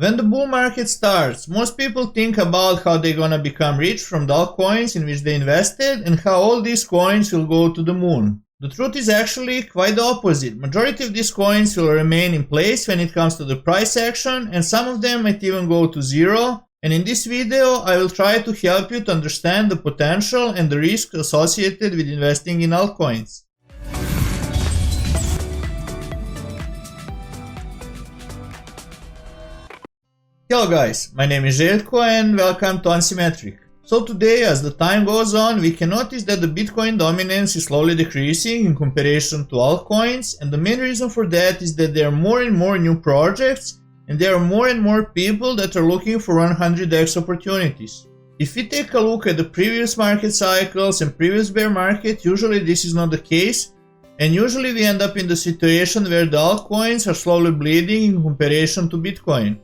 When the bull market starts, most people think about how they're gonna become rich from the altcoins in which they invested and how all these coins will go to the moon. The truth is actually quite the opposite. Majority of these coins will remain in place when it comes to the price action, and some of them might even go to zero. And in this video, I will try to help you to understand the potential and the risks associated with investing in altcoins. Hello guys, my name is Željko and welcome to Unsymmetric. So today, as the time goes on, we can notice that the Bitcoin dominance is slowly decreasing in comparison to altcoins, and the main reason for that is that there are more and more new projects and there are more and more people that are looking for 100x opportunities. If we take a look at the previous market cycles and previous bear market, usually this is not the case, and usually we end up in the situation where the altcoins are slowly bleeding in comparison to Bitcoin.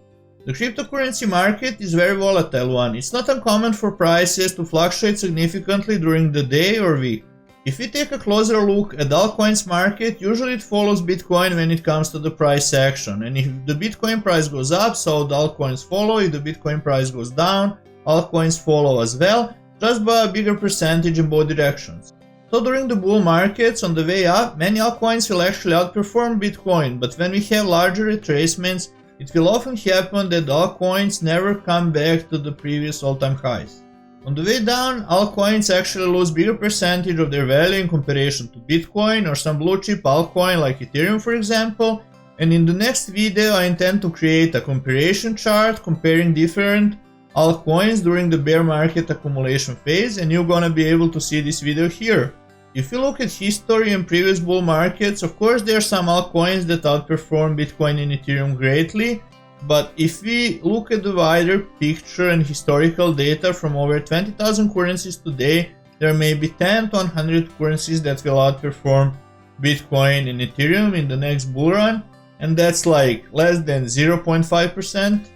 The cryptocurrency market is a very volatile one. It's not uncommon for prices to fluctuate significantly during the day or week. If we take a closer look at the altcoins market, usually it follows Bitcoin when it comes to the price action. And if the Bitcoin price goes up, so the altcoins follow. If the Bitcoin price goes down, altcoins follow as well, just by a bigger percentage in both directions. So during the bull markets on the way up, many altcoins will actually outperform Bitcoin, but when we have larger retracements, it will often happen that altcoins never come back to the previous all-time highs. On the way down, altcoins actually lose bigger percentage of their value in comparison to Bitcoin or some blue chip altcoin like Ethereum for example, and in the next video I intend to create a comparison chart comparing different altcoins during the bear market accumulation phase, and you're gonna be able to see this video here. If you look at history and previous bull markets, of course there are some altcoins that outperform Bitcoin and Ethereum greatly, but if we look at the wider picture and historical data from over 20,000 currencies today, there may be 10 to 100 currencies that will outperform Bitcoin and Ethereum in the next bull run, and that's like less than 0.5%.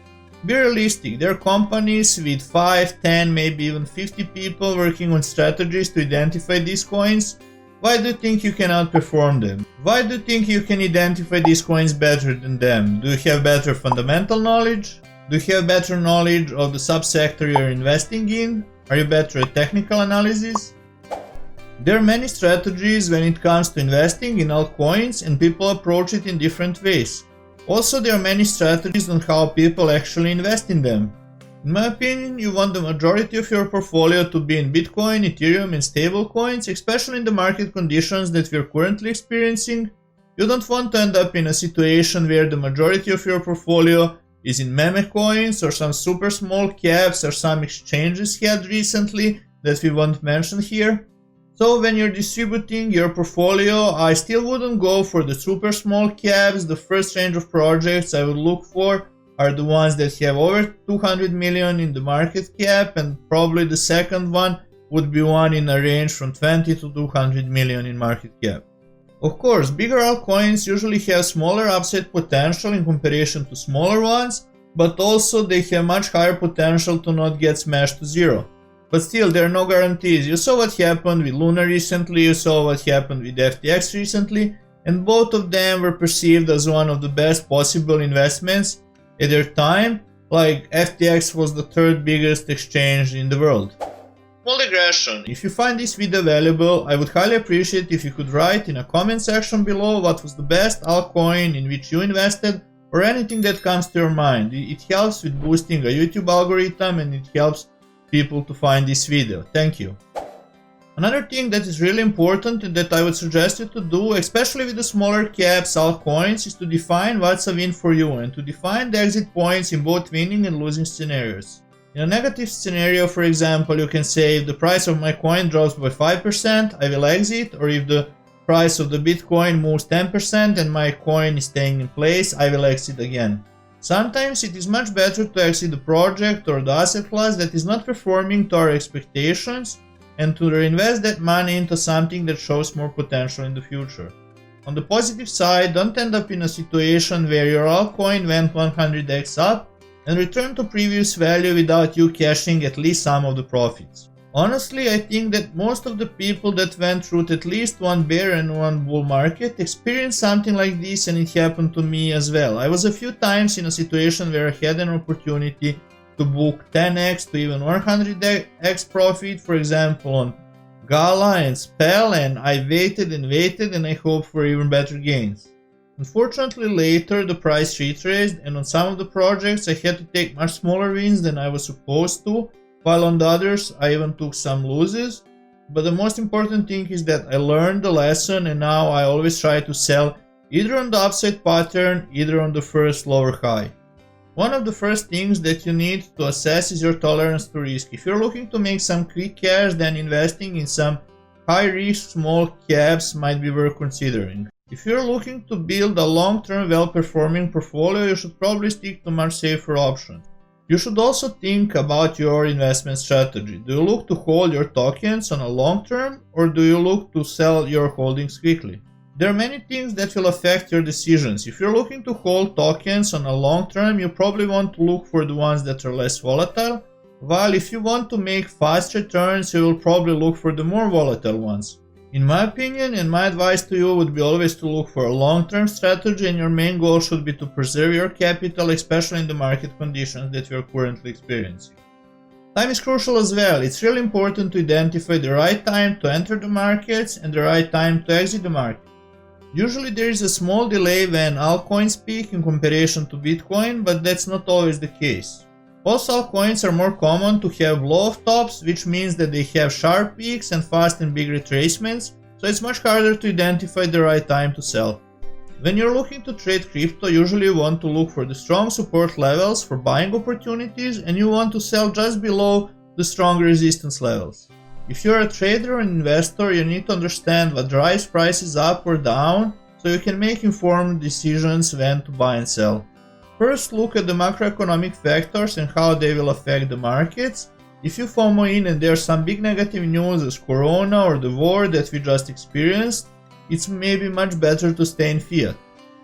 Be realistic, there are companies with 5, 10, maybe even 50 people working on strategies to identify these coins. Why do you think you can outperform them? Why do you think you can identify these coins better than them? Do you have better fundamental knowledge? Do you have better knowledge of the subsector you're investing in? Are you better at technical analysis? There are many strategies when it comes to investing in altcoins, and people approach it in different ways. Also, there are many strategies on how people actually invest in them. In my opinion, you want the majority of your portfolio to be in Bitcoin, Ethereum and stablecoins, especially in the market conditions that we are currently experiencing. You don't want to end up in a situation where the majority of your portfolio is in meme coins or some super small caps or some exchanges had recently that we won't mention here. So when you're distributing your portfolio, I still wouldn't go for the super small caps. The first range of projects I would look for are the ones that have over 200 million in the market cap, and probably the second one would be one in a range from 20 to 200 million in market cap. Of course, bigger altcoins usually have smaller upside potential in comparison to smaller ones, but also they have much higher potential to not get smashed to zero. But still, there are no guarantees. You saw what happened with Luna recently, you saw what happened with FTX recently, and both of them were perceived as one of the best possible investments at their time, like FTX was the third biggest exchange in the world. Small digression. If you find this video valuable, I would highly appreciate if you could write in a comment section below what was the best altcoin in which you invested, or anything that comes to your mind. It helps with boosting a YouTube algorithm and it helps people to find this video. Thank you. Another thing that is really important and that I would suggest you to do, especially with the smaller caps altcoins, is to define what's a win for you and to define the exit points in both winning and losing scenarios. In a negative scenario, for example, you can say if the price of my coin drops by 5%, I will exit, or if the price of the Bitcoin moves 10% and my coin is staying in place, I will exit again. Sometimes it is much better to exit the project or the asset class that is not performing to our expectations and to reinvest that money into something that shows more potential in the future. On the positive side, don't end up in a situation where your altcoin went 100x up and returned to previous value without you cashing at least some of the profits. Honestly, I think that most of the people that went through at least one bear and one bull market experienced something like this, and it happened to me as well. I was a few times in a situation where I had an opportunity to book 10x to even 100x profit, for example on Gala and Spell, and I waited and I hoped for even better gains. Unfortunately, later the price retraced, and on some of the projects I had to take much smaller wins than I was supposed to, while on the others I even took some losses. But the most important thing is that I learned the lesson, and now I always try to sell either on the upside pattern, either on the first lower high. One of the first things that you need to assess is your tolerance to risk. If you're looking to make some quick cash, then investing in some high risk small caps might be worth considering. If you're looking to build a long-term well-performing portfolio, you should probably stick to much safer options. You should also think about your investment strategy. Do you look to hold your tokens on a long term, or do you look to sell your holdings quickly? There are many things that will affect your decisions. If you're looking to hold tokens on a long term, you probably want to look for the ones that are less volatile, while if you want to make fast returns, you will probably look for the more volatile ones. In my opinion, and my advice to you would be always to look for a long-term strategy, and your main goal should be to preserve your capital, especially in the market conditions that you are currently experiencing. Time is crucial as well. It's really important to identify the right time to enter the markets and the right time to exit the market. Usually there is a small delay when altcoins peak in comparison to Bitcoin, but that's not always the case. Also, altcoins are more common to have low tops, which means that they have sharp peaks and fast and big retracements, so it's much harder to identify the right time to sell. When you're looking to trade crypto, usually you want to look for the strong support levels for buying opportunities, and you want to sell just below the strong resistance levels. If you're a trader or an investor, you need to understand what drives prices up or down, so you can make informed decisions when to buy and sell. First, look at the macroeconomic factors and how they will affect the markets. If you FOMO in and there's some big negative news as Corona or the war that we just experienced, it's maybe much better to stay in fiat.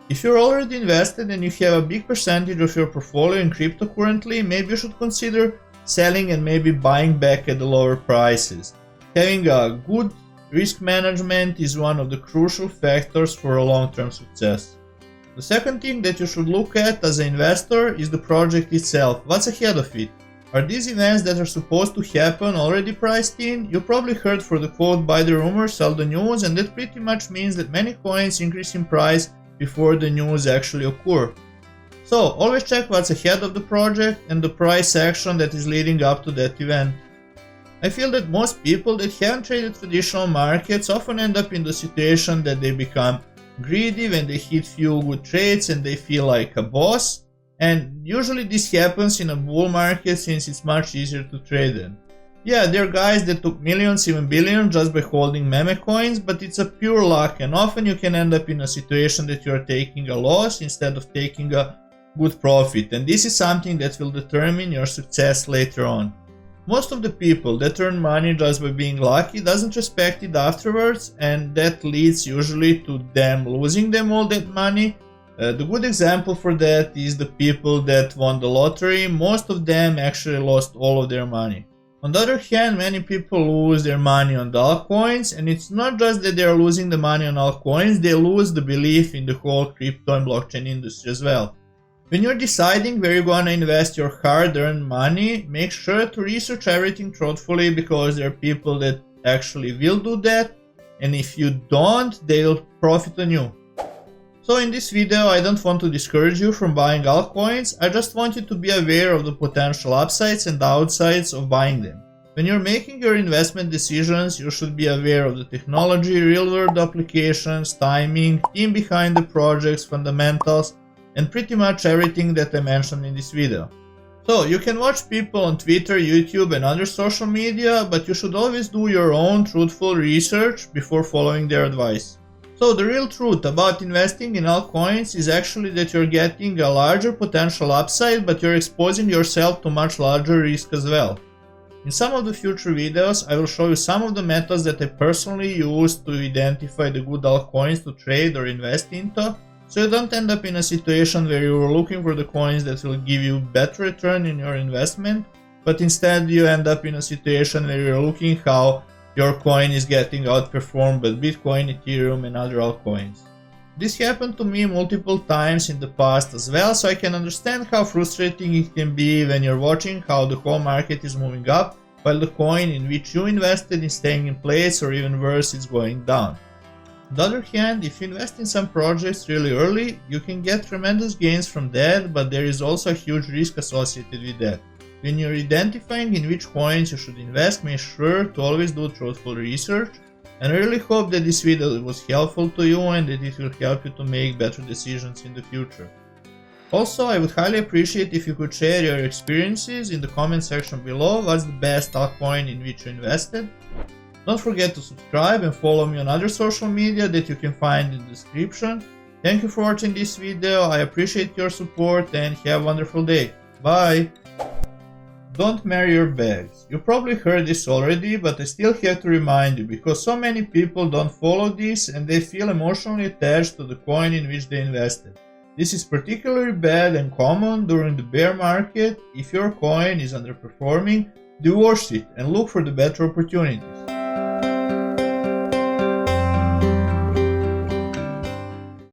If you're already invested and you have a big percentage of your portfolio in crypto currently, maybe you should consider selling and maybe buying back at the lower prices. Having a good risk management is one of the crucial factors for a long-term success. The second thing that you should look at as an investor is the project itself. What's ahead of it? Are these events that are supposed to happen already priced in? You probably heard for the quote, buy the rumor, sell the news, and that pretty much means that many coins increase in price before the news actually occur. So always check what's ahead of the project and the price action that is leading up to that event. I feel that most people that haven't traded traditional markets often end up in the situation that they become greedy when they hit few good trades and they feel like a boss, and usually this happens in a bull market since it's much easier to trade in. Yeah, there are guys that took millions, even billions just by holding meme coins, but it's a pure luck, and often you can end up in a situation that you are taking a loss instead of taking a good profit, and this is something that will determine your success later on. Most of the people that earn money just by being lucky doesn't respect it afterwards, and that leads usually to them losing all that money. The good example for that is the people that won the lottery. Most of them actually lost all of their money. On the other hand, many people lose their money on the altcoins, and it's not just that they are losing the money on altcoins, they lose the belief in the whole crypto and blockchain industry as well. When you're deciding where you're gonna invest your hard-earned money, make sure to research everything truthfully, because there are people that actually will do that, and if you don't, they'll profit on you. So in this video, I don't want to discourage you from buying altcoins, I just want you to be aware of the potential upsides and downsides of buying them. When you're making your investment decisions, you should be aware of the technology, real-world applications, timing, team behind the projects, fundamentals, and pretty much everything that I mentioned in this video. So you can watch people on Twitter, YouTube and other social media, but you should always do your own truthful research before following their advice. So the real truth about investing in altcoins is actually that you're getting a larger potential upside, but you're exposing yourself to much larger risk as well. In some of the future videos, I will show you some of the methods that I personally use to identify the good altcoins to trade or invest into, so you don't end up in a situation where you are looking for the coins that will give you better return in your investment, but instead you end up in a situation where you're looking how your coin is getting outperformed by Bitcoin, Ethereum and other altcoins. This happened to me multiple times in the past as well, so I can understand how frustrating it can be when you're watching how the whole market is moving up while the coin in which you invested is staying in place, or even worse, it's going down. On the other hand, if you invest in some projects really early, you can get tremendous gains from that, but there is also a huge risk associated with that. When you're identifying in which coins you should invest, make sure to always do truthful research, and I really hope that this video was helpful to you and that it will help you to make better decisions in the future. Also, I would highly appreciate if you could share your experiences in the comment section below. What's the best altcoin in which you invested? Don't forget to subscribe and follow me on other social media that you can find in the description. Thank you for watching this video, I appreciate your support and have a wonderful day. Bye! Don't marry your bags. You probably heard this already, but I still have to remind you because so many people don't follow this and they feel emotionally attached to the coin in which they invested. This is particularly bad and common during the bear market. If your coin is underperforming, divorce it and look for the better opportunity.